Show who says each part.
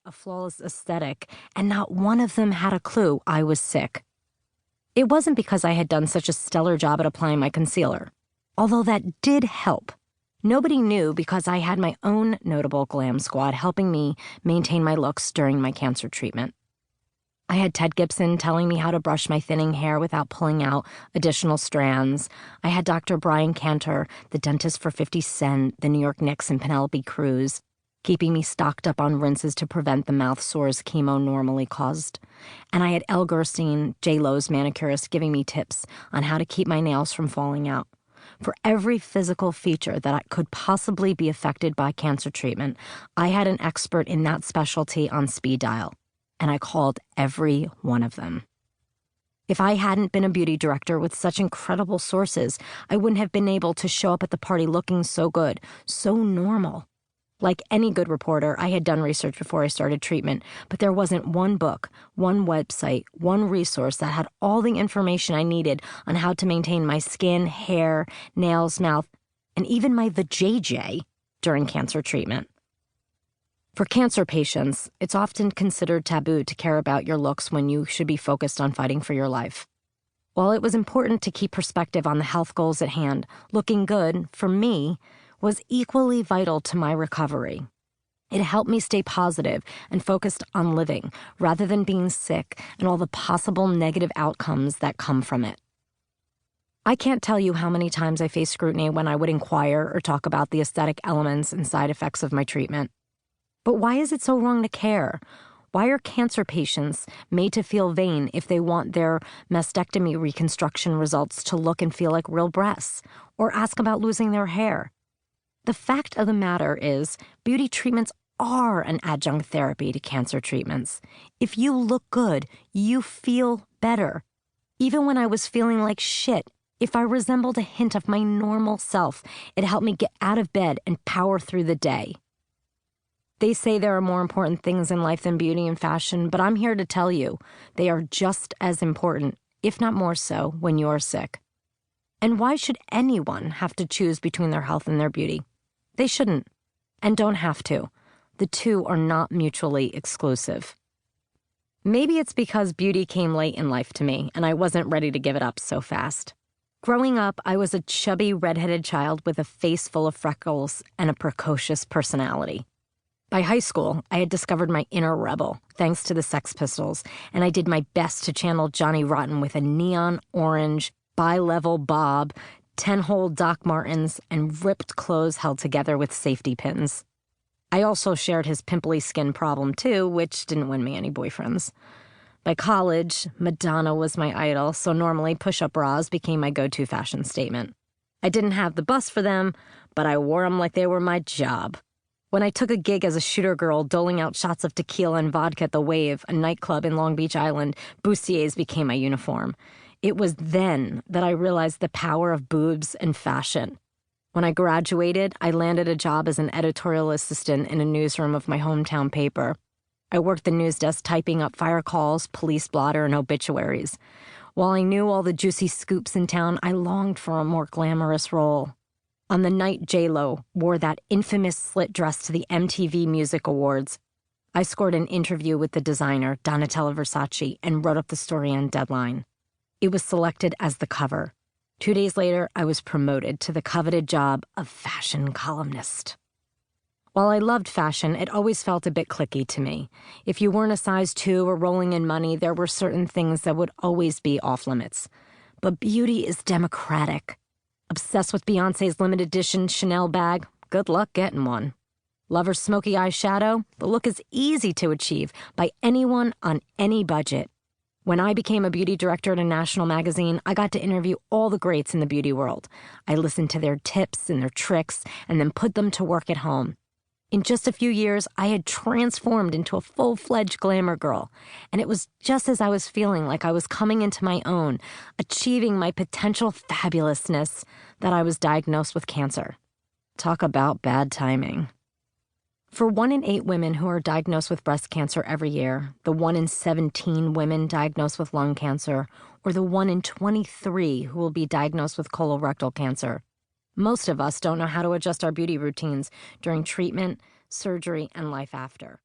Speaker 1: a flawless aesthetic, and not one of them had a clue I was sick. It wasn't because I had done such a stellar job at applying my concealer, although that did help. Nobody knew because I had my own notable glam squad helping me maintain my looks during my cancer treatment. I had Ted Gibson telling me how to brush my thinning hair without pulling out additional strands. I had Dr. Brian Cantor, the dentist for 50 Cent, the New York Knicks, and Penelope Cruz, keeping me stocked up on rinses to prevent the mouth sores chemo normally caused. And I had Elle Gerstein, J-Lo's manicurist, giving me tips on how to keep my nails from falling out. For every physical feature that could possibly be affected by cancer treatment, I had an expert in that specialty on speed dial, and I called every one of them. If I hadn't been a beauty director with such incredible sources, I wouldn't have been able to show up at the party looking so good, so normal. Like any good reporter, I had done research before I started treatment, but there wasn't one book, one website, one resource that had all the information I needed on how to maintain my skin, hair, nails, mouth, and even my vajayjay during cancer treatment. For cancer patients, it's often considered taboo to care about your looks when you should be focused on fighting for your life. While it was important to keep perspective on the health goals at hand, looking good, for me, was equally vital to my recovery. It helped me stay positive and focused on living rather than being sick and all the possible negative outcomes that come from it. I can't tell you how many times I faced scrutiny when I would inquire or talk about the aesthetic elements and side effects of my treatment. But why is it so wrong to care? Why are cancer patients made to feel vain if they want their mastectomy reconstruction results to look and feel like real breasts, or ask about losing their hair? The fact of the matter is, beauty treatments are an adjunct therapy to cancer treatments. If you look good, you feel better. Even when I was feeling like shit, if I resembled a hint of my normal self, it helped me get out of bed and power through the day. They say there are more important things in life than beauty and fashion, but I'm here to tell you they are just as important, if not more so, when you're sick. And why should anyone have to choose between their health and their beauty? They shouldn't, and don't have to. The two are not mutually exclusive. Maybe it's because beauty came late in life to me, and I wasn't ready to give it up so fast. Growing up, I was a chubby, redheaded child with a face full of freckles and a precocious personality. By high school, I had discovered my inner rebel, thanks to the Sex Pistols, and I did my best to channel Johnny Rotten with a neon orange, bi-level bob, 10-hole Doc Martens, and ripped clothes held together with safety pins. I also shared his pimply skin problem, too, which didn't win me any boyfriends. By college, Madonna was my idol, so normally push-up bras became my go-to fashion statement. I didn't have the bust for them, but I wore them like they were my job. When I took a gig as a shooter girl doling out shots of tequila and vodka at the Wave, a nightclub in Long Beach Island, bustiers became my uniform. It was then that I realized the power of boobs and fashion. When I graduated, I landed a job as an editorial assistant in a newsroom of my hometown paper. I worked the news desk typing up fire calls, police blotter, and obituaries. While I knew all the juicy scoops in town, I longed for a more glamorous role. On the night J-Lo wore that infamous slit dress to the MTV Music Awards, I scored an interview with the designer, Donatella Versace, and wrote up the story on Deadline. It was selected as the cover. 2 days later, I was promoted to the coveted job of fashion columnist. While I loved fashion, it always felt a bit cliquey to me. If you weren't a size 2 or rolling in money, there were certain things that would always be off limits. But beauty is democratic. Obsessed with Beyoncé's limited edition Chanel bag? Good luck getting one. Lover's smoky eyeshadow? The look is easy to achieve by anyone on any budget. When I became a beauty director at a national magazine, I got to interview all the greats in the beauty world. I listened to their tips and their tricks and then put them to work at home. In just a few years, I had transformed into a full-fledged glamour girl, and it was just as I was feeling like I was coming into my own, achieving my potential fabulousness, that I was diagnosed with cancer. Talk about bad timing. For 1 in 8 women who are diagnosed with breast cancer every year, the 1 in 17 women diagnosed with lung cancer, or the 1 in 23 who will be diagnosed with colorectal cancer, most of us don't know how to adjust our beauty routines during treatment, surgery, and life after.